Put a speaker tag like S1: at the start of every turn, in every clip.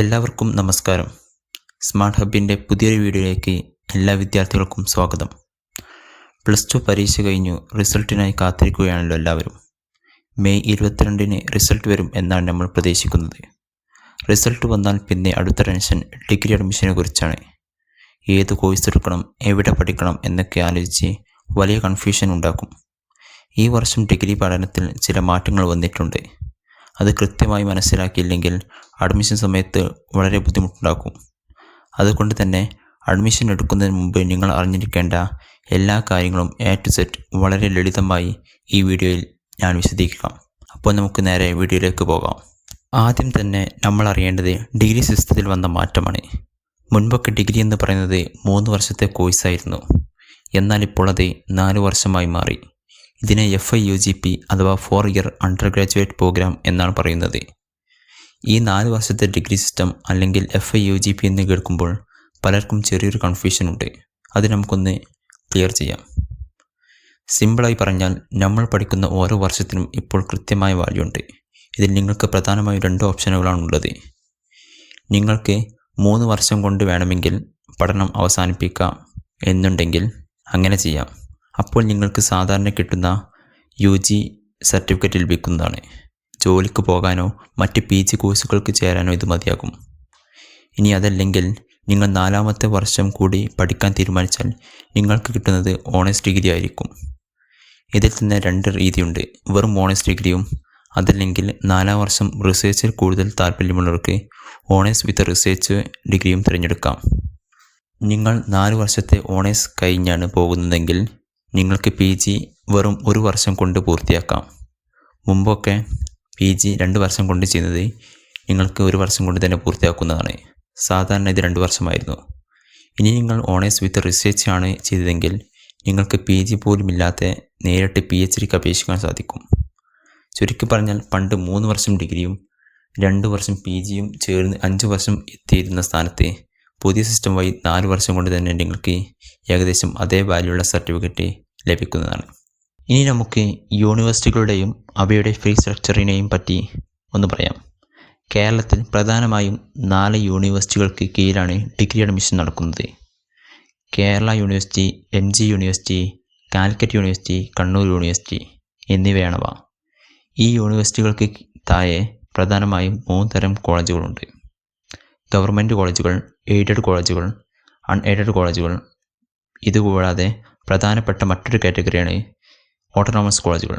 S1: എല്ലാവർക്കും നമസ്കാരം. സ്മാർട്ട് ഹബിൻ്റെ പുതിയൊരു വീഡിയോയിലേക്ക് എല്ലാ വിദ്യാർത്ഥികൾക്കും സ്വാഗതം. +2 പരീക്ഷ കഴിഞ്ഞു റിസൾട്ടിനായി കാത്തിരിക്കുകയാണല്ലോ എല്ലാവരും. മെയ് 22-ന് റിസൾട്ട് വരും എന്നാണ് നമ്മൾ പ്രതീക്ഷിക്കുന്നത്. റിസൾട്ട് വന്നാൽ പിന്നെ അടുത്ത ടെൻഷൻ ഡിഗ്രി അഡ്മിഷനെ കുറിച്ചാണ്. ഏത് കോഴ്സ് എടുക്കണം, എവിടെ പഠിക്കണം എന്നൊക്കെ ആലോചിച്ച് വലിയ കൺഫ്യൂഷൻ ഉണ്ടാക്കും. ഈ വർഷം ഡിഗ്രി പഠനത്തിൽ ചില മാറ്റങ്ങൾ വന്നിട്ടുണ്ട്. അത് കൃത്യമായി മനസ്സിലാക്കിയില്ലെങ്കിൽ അഡ്മിഷൻ സമയത്ത് വളരെ ബുദ്ധിമുട്ടുണ്ടാക്കും. അതുകൊണ്ട് തന്നെ അഡ്മിഷൻ എടുക്കുന്നതിന് മുമ്പ് നിങ്ങൾ അറിഞ്ഞിരിക്കേണ്ട എല്ലാ കാര്യങ്ങളും A to Z വളരെ ലളിതമായി ഈ വീഡിയോയിൽ ഞാൻ വിശദീകരിക്കാം. അപ്പോൾ നമുക്ക് നേരെ വീഡിയോയിലേക്ക് പോകാം. ആദ്യം തന്നെ നമ്മൾ അറിയേണ്ടത് ഡിഗ്രി സിസ്റ്റത്തിൽ വന്ന മാറ്റമാണ്. മുൻപൊക്കെ ഡിഗ്രി എന്ന് പറയുന്നത് 3 വർഷത്തെ കോഴ്സായിരുന്നു. എന്നാൽ ഇപ്പോൾ അത് 4 വർഷമായി മാറി. ഇതിനെ FIUGP അഥവാ 4 ഇയർ അണ്ടർ ഗ്രാജുവേറ്റ് പ്രോഗ്രാം എന്നാണ് പറയുന്നത്. ഈ 4 വർഷത്തെ ഡിഗ്രി സിസ്റ്റം അല്ലെങ്കിൽ FIUGP എന്ന് കേൾക്കുമ്പോൾ പലർക്കും ചെറിയൊരു കൺഫ്യൂഷൻ ഉണ്ട്. അത് നമുക്കൊന്ന് ക്ലിയർ ചെയ്യാം. സിമ്പിളായി പറഞ്ഞാൽ നമ്മൾ പഠിക്കുന്ന ഓരോ വർഷത്തിനും ഇപ്പോൾ കൃത്യമായ വാല്യൂ ഉണ്ട്. ഇതിൽ നിങ്ങൾക്ക് പ്രധാനമായും 2 ഓപ്ഷനുകളാണുള്ളത്. നിങ്ങൾക്ക് 3 വർഷം കൊണ്ട് വേണമെങ്കിൽ പഠനം അവസാനിപ്പിക്കാം എന്നുണ്ടെങ്കിൽ അങ്ങനെ ചെയ്യാം. അപ്പോൾ നിങ്ങൾക്ക് സാധാരണ കിട്ടുന്ന UG സർട്ടിഫിക്കറ്റ് ലഭിക്കുന്നതാണ്. ജോലിക്ക് പോകാനോ മറ്റ് PG കോഴ്സുകൾക്ക് ചേരാനോ ഇത് മതിയാകും. ഇനി അതല്ലെങ്കിൽ നിങ്ങൾ 4ാമത്തെ വർഷം കൂടി പഠിക്കാൻ തീരുമാനിച്ചാൽ നിങ്ങൾക്ക് കിട്ടുന്നത് ഓണേഴ്സ് ഡിഗ്രി ആയിരിക്കും. ഇതിൽ തന്നെ 2 രീതിയുണ്ട്. വെറും ഓണേഴ്സ് ഡിഗ്രിയും അതല്ലെങ്കിൽ 4ാം വർഷം റിസർച്ചിൽ കൂടുതൽ താല്പര്യമുള്ളവർക്ക് ഓണേഴ്സ് വിത്ത് റിസർച്ച് ഡിഗ്രിയും തിരഞ്ഞെടുക്കാം. നിങ്ങൾ 4 വർഷത്തെ ഓണേഴ്സ് കഴിഞ്ഞാണ് പോകുന്നതെങ്കിൽ നിങ്ങൾക്ക് PG വെറും 1 വർഷം കൊണ്ട് പൂർത്തിയാക്കാം. മുമ്പൊക്കെ PG 2 വർഷം കൊണ്ട് ചെയ്യുന്നത് നിങ്ങൾക്ക് 1 വർഷം കൊണ്ട് തന്നെ പൂർത്തിയാക്കുന്നതാണ്. സാധാരണ ഇത് 2 വർഷമായിരുന്നു. ഇനി നിങ്ങൾ ഓണേഴ്സ് വിത്ത് റിസർച്ച് ആണ് ചെയ്തതെങ്കിൽ നിങ്ങൾക്ക് PG പോലും ഇല്ലാതെ നേരിട്ട് PhDക്ക് അപേക്ഷിക്കാൻ സാധിക്കും. ചുരുക്കി പറഞ്ഞാൽ പണ്ട് 3 വർഷം ഡിഗ്രിയും 2 വർഷം PGയും ചേർന്ന് 5 വർഷം എത്തിയിരുന്ന സ്ഥാനത്ത് പുതിയ സിസ്റ്റം വഴി 4 വർഷം കൊണ്ട് തന്നെ നിങ്ങൾക്ക് ഏകദേശം അതേ വാല്യുള്ള സർട്ടിഫിക്കറ്റ് ലഭിക്കുന്നതാണ്. ഇനി നമുക്ക് യൂണിവേഴ്സിറ്റികളുടെയും അവയുടെ ഫീ സ്ട്രക്ചറിനെയും പറ്റി ഒന്ന് പറയാം. കേരളത്തിൽ പ്രധാനമായും 4 യൂണിവേഴ്സിറ്റികൾക്ക് കീഴിലാണ് ഡിഗ്രി അഡ്മിഷൻ നടക്കുന്നത്. Kerala university, MG university, Calicut university, Kannur university എന്നിവയാണവ. ഈ യൂണിവേഴ്സിറ്റികൾക്ക് താഴെ പ്രധാനമായും 3 തരം കോളേജുകളുണ്ട്. ഗവൺമെൻറ് കോളേജുകൾ, എയ്ഡഡ് കോളേജുകൾ, അൺഎയ്ഡഡ് കോളേജുകൾ. ഇതുകൂടാതെ പ്രധാനപ്പെട്ട മറ്റൊരു കാറ്റഗറിയാണ് ഓട്ടോണമസ് കോളേജുകൾ.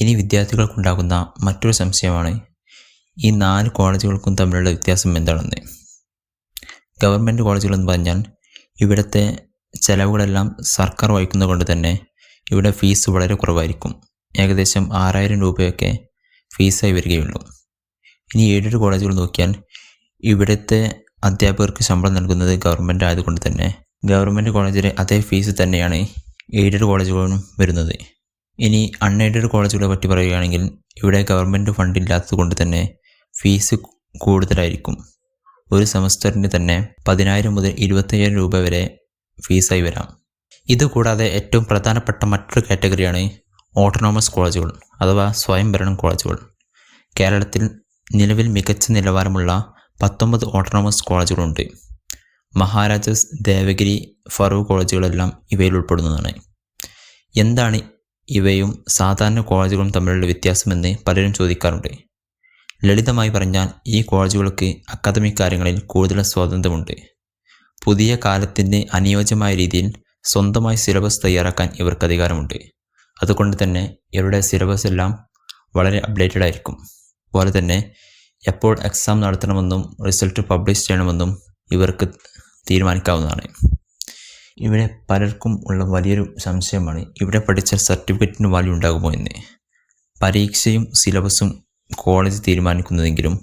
S1: ഇനി വിദ്യാർത്ഥികൾക്കുണ്ടാകുന്ന മറ്റൊരു സംശയമാണ് ഈ 4 കോളേജുകൾക്കും തമ്മിലുള്ള വ്യത്യാസം എന്താണെന്ന്. ഗവൺമെൻറ് കോളേജുകൾ എന്ന് പറഞ്ഞാൽ ഇവിടുത്തെ ചെലവുകളെല്ലാം സർക്കാർ വഹിക്കുന്നത് കൊണ്ട് തന്നെ ഇവിടെ ഫീസ് വളരെ കുറവായിരിക്കും. ഏകദേശം 6000 രൂപയൊക്കെ ഫീസായി വരികയുള്ളൂ. ഇനി എയ്ഡഡ് കോളേജുകൾ നോക്കിയാൽ ഇവിടുത്തെ അധ്യാപകർക്ക് ശമ്പളം നൽകുന്നത് ഗവൺമെൻറ് ആയതുകൊണ്ട് തന്നെ ഗവൺമെൻറ് കോളേജിലെ അതേ ഫീസ് തന്നെയാണ് എയ്ഡഡ് കോളേജുകളും വരുന്നത്. ഇനി അൺഎയ്ഡഡ് കോളേജുകളെ പറ്റി പറയുകയാണെങ്കിൽ ഇവിടെ ഗവൺമെൻറ് ഫണ്ട് ഇല്ലാത്തത് കൊണ്ട് തന്നെ ഫീസ് കൂടുതലായിരിക്കും. ഒരു സെമസ്റ്ററിന് തന്നെ 10,000 മുതൽ 25,000 രൂപ വരെ ഫീസായി വരാം. ഇതുകൂടാതെ ഏറ്റവും പ്രധാനപ്പെട്ട മറ്റൊരു കാറ്റഗറിയാണ് ഓട്ടോണമസ് കോളേജുകൾ അഥവാ സ്വയംഭരണം കോളേജുകൾ. കേരളത്തിൽ നിലവിൽ മികച്ച നിലവാരമുള്ള 19 ഓട്ടോണമസ് കോളേജുകളുണ്ട്. മഹാരാജാസ്, ദേവഗിരി, ഫറൂഖ് കോളേജുകളെല്ലാം ഇവയിൽ ഉൾപ്പെടുന്നതാണ്. എന്താണ് ഇവയും സാധാരണ കോളേജുകളും തമ്മിലുള്ള വ്യത്യാസമെന്ന് പലരും ചോദിക്കാറുണ്ട്. ലളിതമായി പറഞ്ഞാൽ ഈ കോളേജുകൾക്ക് അക്കാദമിക് കാര്യങ്ങളിൽ കൂടുതൽ സ്വാതന്ത്ര്യമുണ്ട്. പുതിയ കാലത്തിന് അനുയോജ്യമായ രീതിയിൽ സ്വന്തമായി സിലബസ് തയ്യാറാക്കാൻ ഇവർക്ക് അധികാരമുണ്ട്. അതുകൊണ്ട് തന്നെ ഇവരുടെ സിലബസ് എല്ലാം വളരെ അപ്ഡേറ്റഡ് ആയിരിക്കും. അതുപോലെ തന്നെ എപ്പോൾ എക്സാം നടത്തണമെന്നും റിസൾട്ട് പബ്ലിഷ് ചെയ്യണമെന്നും ഇവർക്ക് തീരുമാനിക്കാവുന്നതാണ്. ഇവിടെ പലർക്കും ഉള്ള വലിയൊരു സംശയമാണ് ഇവിടെ പഠിച്ച സർട്ടിഫിക്കറ്റിന് വാല്യൂ ഉണ്ടാകുമോ എന്ന്. പരീക്ഷയും സിലബസും കോളേജ് തീരുമാനിക്കുന്നതെങ്കിലും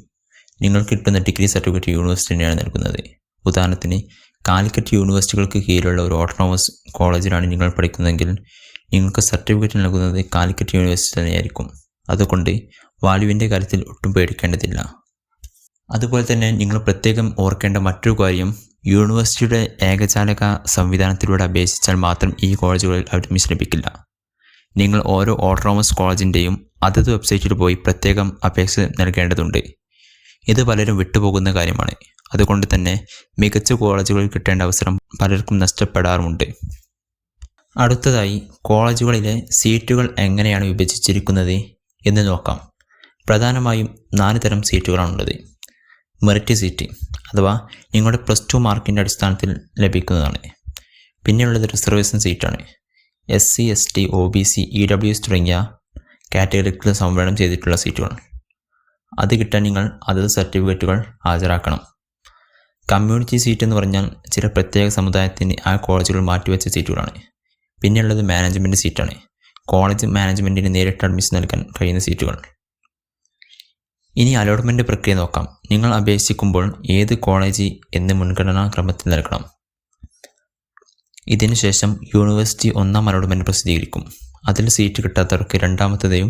S1: നിങ്ങൾക്ക് കിട്ടുന്ന ഡിഗ്രി സർട്ടിഫിക്കറ്റ് യൂണിവേഴ്സിറ്റി തന്നെയാണ് നൽകുന്നത്. ഉദാഹരണത്തിന് കാലിക്കറ്റ് യൂണിവേഴ്സിറ്റികൾക്ക് കീഴിലുള്ള ഒരു ഓട്ടോണമസ് കോളേജിലാണ് നിങ്ങൾ പഠിക്കുന്നതെങ്കിൽ നിങ്ങൾക്ക് സർട്ടിഫിക്കറ്റ് നൽകുന്നത് കാലിക്കറ്റ് യൂണിവേഴ്സിറ്റി തന്നെയായിരിക്കും. അതുകൊണ്ട് വാല്യൂവിൻ്റെ കാര്യത്തിൽ ഒട്ടും പേടിക്കേണ്ടതില്ല. അതുപോലെ തന്നെ നിങ്ങൾ പ്രത്യേകം ഓർക്കേണ്ട മറ്റൊരു കാര്യം, യൂണിവേഴ്സിറ്റിയുടെ ഏകജാലക സംവിധാനത്തിലൂടെ അപേക്ഷിച്ചാൽ മാത്രം ഈ കോളേജുകളിൽ അഡ്മിഷൻ ലഭിക്കില്ല. നിങ്ങൾ ഓരോ ഓട്ടോണമസ് കോളേജിൻ്റെയും അതത് വെബ്സൈറ്റിൽ പോയി പ്രത്യേകം അപേക്ഷ നൽകേണ്ടതുണ്ട്. ഇത് പലരും വിട്ടുപോകുന്ന കാര്യമാണ്. അതുകൊണ്ട് തന്നെ മികച്ച കോളേജുകളിൽ കിട്ടേണ്ട അവസരം പലർക്കും നഷ്ടപ്പെടാറുമുണ്ട്. അടുത്തതായി കോളേജുകളിലെ സീറ്റുകൾ എങ്ങനെയാണ് വിഭജിച്ചിരിക്കുന്നത് എന്ന് നോക്കാം. പ്രധാനമായും 4 തരം സീറ്റുകളാണുള്ളത്. മെറിറ്റ് സീറ്റ് അഥവാ നിങ്ങളുടെ +2 മാർക്കിൻ്റെ അടിസ്ഥാനത്തിൽ ലഭിക്കുന്നതാണ്. പിന്നെയുള്ളത് റിസർവേഷൻ സീറ്റാണ്. SC, ST, OBC, EWS തുടങ്ങിയ കാറ്റഗറികൾ സംവരണം ചെയ്തിട്ടുള്ള സീറ്റുകൾ. അത് കിട്ടാൻ നിങ്ങൾ അതത് സർട്ടിഫിക്കറ്റുകൾ ഹാജരാക്കണം. കമ്മ്യൂണിറ്റി സീറ്റ് എന്ന് പറഞ്ഞാൽ ചില പ്രത്യേക സമുദായത്തിന് ആ കോളേജുകൾ മാറ്റിവെച്ച സീറ്റുകളാണ്. പിന്നെയുള്ളത് മാനേജ്മെൻറ്റ് സീറ്റാണ്. കോളേജ് മാനേജ്മെൻറ്റിന് നേരിട്ട് അഡ്മിഷൻ നൽകാൻ കഴിയുന്ന സീറ്റുകൾ. ഇനി അലോട്ട്മെൻറ്റ് പ്രക്രിയ നോക്കാം. നിങ്ങൾ അപേക്ഷിക്കുമ്പോൾ ഏത് കോളേജ് എന്ന് മുൻഗണനാ ക്രമത്തിൽ നൽകണം. ഇതിനുശേഷം യൂണിവേഴ്സിറ്റി 1ാം അലോട്ട്മെൻറ്റ് പ്രസിദ്ധീകരിക്കും. അതിൽ സീറ്റ് കിട്ടാത്തവർക്ക് 2ാമത്തെയും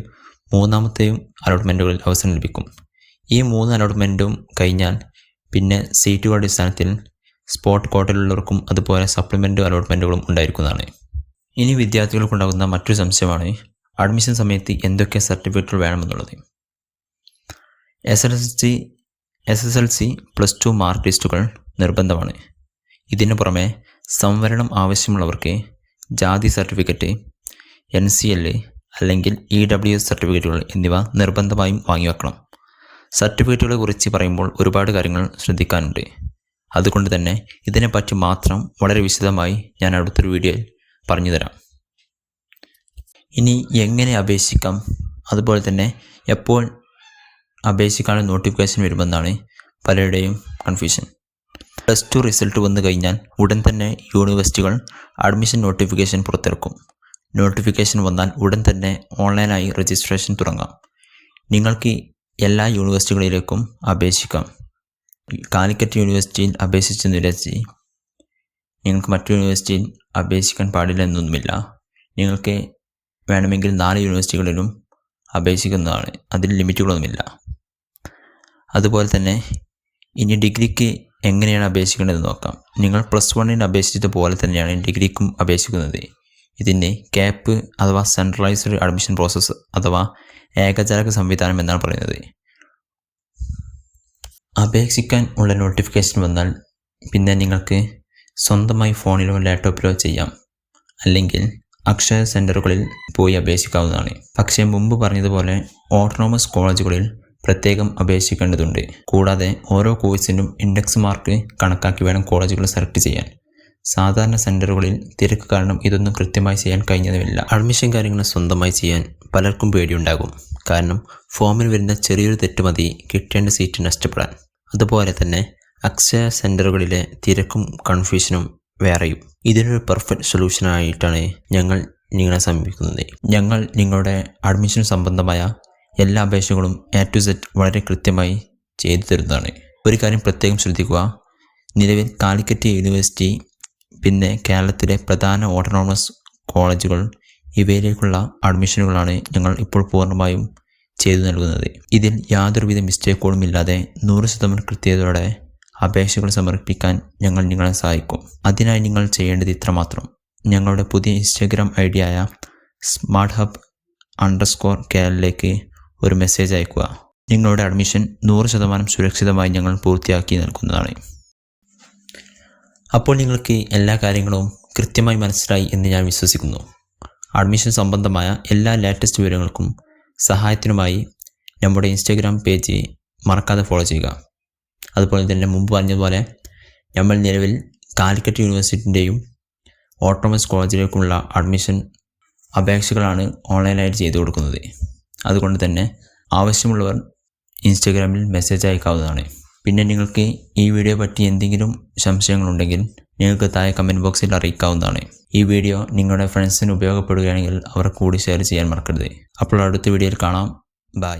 S1: 3ാമത്തെയും അലോട്ട്മെൻറ്റുകളിൽ അവസരം ലഭിക്കും. ഈ 3 അലോട്ട്മെൻറ്റും കഴിഞ്ഞാൽ പിന്നെ സീറ്റുകളുടെ അടിസ്ഥാനത്തിൽ സ്പോട്ട് കോട്ടയിലുള്ളവർക്കും അതുപോലെ സപ്ലിമെൻ്റ് അലോട്ട്മെൻറ്റുകളും ഉണ്ടായിരിക്കുന്നതാണ്. ഇനി വിദ്യാർത്ഥികൾക്കുണ്ടാകുന്ന മറ്റൊരു സംശയമാണ് അഡ്മിഷൻ സമയത്ത് എന്തൊക്കെ സർട്ടിഫിക്കറ്റുകൾ വേണമെന്നുള്ളത്. SSLC +2 മാർക്ക് ലിസ്റ്റുകൾ നിർബന്ധമാണ്. ഇതിനു പുറമെ സംവരണം ആവശ്യമുള്ളവർക്ക് ജാതി സർട്ടിഫിക്കറ്റ്, NCL അല്ലെങ്കിൽ EWS സർട്ടിഫിക്കറ്റുകൾ എന്നിവ നിർബന്ധമായും വാങ്ങിവെക്കണം. സർട്ടിഫിക്കറ്റുകളെ കുറിച്ച് പറയുമ്പോൾ ഒരുപാട് കാര്യങ്ങൾ ശ്രദ്ധിക്കാനുണ്ട്. അതുകൊണ്ട് തന്നെ ഇതിനെപ്പറ്റി മാത്രം വളരെ വിശദമായി ഞാൻ അടുത്തൊരു വീഡിയോയിൽ പറഞ്ഞു തരാം. ഇനി എങ്ങനെ അപേക്ഷിക്കാം, അതുപോലെ തന്നെ എപ്പോൾ അപേക്ഷിക്കാനുള്ള നോട്ടിഫിക്കേഷൻ വരുമെന്നാണ് പലരുടെയും കൺഫ്യൂഷൻ. +2 റിസൾട്ട് വന്നു കഴിഞ്ഞാൽ ഉടൻ തന്നെ യൂണിവേഴ്സിറ്റികൾ അഡ്മിഷൻ നോട്ടിഫിക്കേഷൻ പുറത്തിറക്കും. നോട്ടിഫിക്കേഷൻ വന്നാൽ ഉടൻ തന്നെ ഓൺലൈനായി രജിസ്ട്രേഷൻ തുടങ്ങാം. നിങ്ങൾക്ക് എല്ലാ യൂണിവേഴ്സിറ്റികളിലേക്കും അപേക്ഷിക്കാം. കാലിക്കറ്റ് യൂണിവേഴ്സിറ്റിയിൽ അപേക്ഷിച്ചെന്ന് വിചാരിച്ച് നിങ്ങൾക്ക് മറ്റു യൂണിവേഴ്സിറ്റിയിൽ അപേക്ഷിക്കാൻ പാടില്ല എന്നൊന്നുമില്ല. നിങ്ങൾക്ക് വേണമെങ്കിൽ 4 യൂണിവേഴ്സിറ്റികളിലും അപേക്ഷിക്കുന്നതാണ്. അതിൽ ലിമിറ്റുകളൊന്നുമില്ല. അതുപോലെ തന്നെ ഇനി ഡിഗ്രിക്ക് എങ്ങനെയാണ് അപേക്ഷിക്കേണ്ടതെന്ന് നോക്കാം. നിങ്ങൾ +1 അപേക്ഷിച്ചതുപോലെ തന്നെയാണ് ഡിഗ്രിക്കും അപേക്ഷിക്കുന്നത്. ഇതിന് CAP അഥവാ സെൻട്രലൈസ്ഡ് അഡ്മിഷൻ പ്രോസസ്സ് അഥവാ ഏകജാലക സംവിധാനം എന്നാണ് പറയുന്നത്. അപേക്ഷിക്കാൻ ഉള്ള നോട്ടിഫിക്കേഷൻ വന്നാൽ പിന്നെ നിങ്ങൾക്ക് സ്വന്തമായി ഫോണിലോ ലാപ്ടോപ്പിലോ ചെയ്യാം. അല്ലെങ്കിൽ അക്ഷയ സെൻറ്ററുകളിൽ പോയി അപേക്ഷിക്കാവുന്നതാണ്. പക്ഷേ മുമ്പ് പറഞ്ഞതുപോലെ ഓട്ടോണമസ് കോളേജുകളിൽ പ്രത്യേകം അപേക്ഷിക്കേണ്ടതുണ്ട്. കൂടാതെ ഓരോ കോഴ്സിനും ഇൻഡെക്സ് മാർക്ക് കണക്കാക്കി വേണം കോളേജുകൾ സെലക്ട് ചെയ്യാൻ. സാധാരണ സെൻറ്ററുകളിൽ തിരക്ക് കാരണം ഇതൊന്നും കൃത്യമായി ചെയ്യാൻ കഴിഞ്ഞതുമില്ല. അഡ്മിഷൻ കാര്യങ്ങൾ സ്വന്തമായി ചെയ്യാൻ പലർക്കും പേടിയുണ്ടാകും. കാരണം ഫോമിൽ വരുന്ന ചെറിയൊരു തെറ്റ് മതി കിട്ടേണ്ട സീറ്റ് നഷ്ടപ്പെടാൻ. അതുപോലെ തന്നെ അക്ഷയ സെൻറ്ററുകളിലെ തിരക്കും കൺഫ്യൂഷനും വേറെയും. ഇതിനൊരു പെർഫെക്റ്റ് സൊല്യൂഷനായിട്ടാണ് ഞങ്ങൾ നിങ്ങളെ സമീപിക്കുന്നത്. ഞങ്ങൾ നിങ്ങളുടെ അഡ്മിഷൻ സംബന്ധമായ എല്ലാ അപേക്ഷകളും A to Z വളരെ കൃത്യമായി ചെയ്തു തരുന്നതാണ്. ഒരു കാര്യം പ്രത്യേകം ശ്രദ്ധിക്കുക. നിലവിൽ കാലിക്കറ്റ് യൂണിവേഴ്സിറ്റി പിന്നെ കേരളത്തിലെ പ്രധാന ഓട്ടോണമസ് കോളേജുകൾ ഇവയിലേക്കുള്ള അഡ്മിഷനുകളാണ് ഞങ്ങൾ ഇപ്പോൾ പൂർണ്ണമായും ചെയ്തു നൽകുന്നത്. ഇതിൽ യാതൊരുവിധ മിസ്റ്റേക്കുകളും ഇല്ലാതെ 100% കൃത്യതയോടെ അപേക്ഷകൾ സമർപ്പിക്കാൻ ഞങ്ങൾ നിങ്ങളെ സഹായിക്കും. അതിനായി നിങ്ങൾ ചെയ്യേണ്ടത് ഇത്രമാത്രം. ഞങ്ങളുടെ പുതിയ ഇൻസ്റ്റാഗ്രാം ID ആയ smarthub_KL ഒരു മെസ്സേജ് അയക്കുക. നിങ്ങളുടെ അഡ്മിഷൻ 100% സുരക്ഷിതമായി ഞങ്ങൾ പൂർത്തിയാക്കി നൽകുന്നതാണ്. അപ്പോൾ നിങ്ങൾക്ക് എല്ലാ കാര്യങ്ങളും കൃത്യമായി മനസ്സിലായി എന്ന് ഞാൻ വിശ്വസിക്കുന്നു. അഡ്മിഷൻ സംബന്ധമായ എല്ലാ ലേറ്റസ്റ്റ് വിവരങ്ങൾക്കും സഹായത്തിനുമായി നമ്മുടെ ഇൻസ്റ്റാഗ്രാം പേജ് മറക്കാതെ ഫോളോ ചെയ്യുക. അതുപോലെ തന്നെ മുമ്പ് പറഞ്ഞതുപോലെ നമ്മൾ നിലവിൽ കാലിക്കറ്റ് യൂണിവേഴ്സിറ്റിൻ്റെയും ഓട്ടോണമസ് കോളേജിലേക്കുള്ള അഡ്മിഷൻ അപേക്ഷകളാണ് ഓൺലൈനായിട്ട് ചെയ്തു കൊടുക്കുന്നത്. അതുകൊണ്ട് തന്നെ ആവശ്യമുള്ളവർ ഇൻസ്റ്റാഗ്രാമിൽ മെസ്സേജ് അയക്കാവുന്നതാണ്. പിന്നെ നിങ്ങൾക്ക് ഈ വീഡിയോ പറ്റി എന്തെങ്കിലും സംശയങ്ങളുണ്ടെങ്കിൽ നിങ്ങൾക്ക് താഴെ കമൻറ്റ് ബോക്സിൽ അറിയിക്കാവുന്നതാണ്. ഈ വീഡിയോ നിങ്ങളുടെ ഫ്രണ്ട്സിന് ഉപയോഗപ്പെടുകയാണെങ്കിൽ അവർ കൂടി ഷെയർ ചെയ്യാൻ മറക്കരുത്. അപ്പോൾ അടുത്ത വീഡിയോയിൽ കാണാം. ബൈ.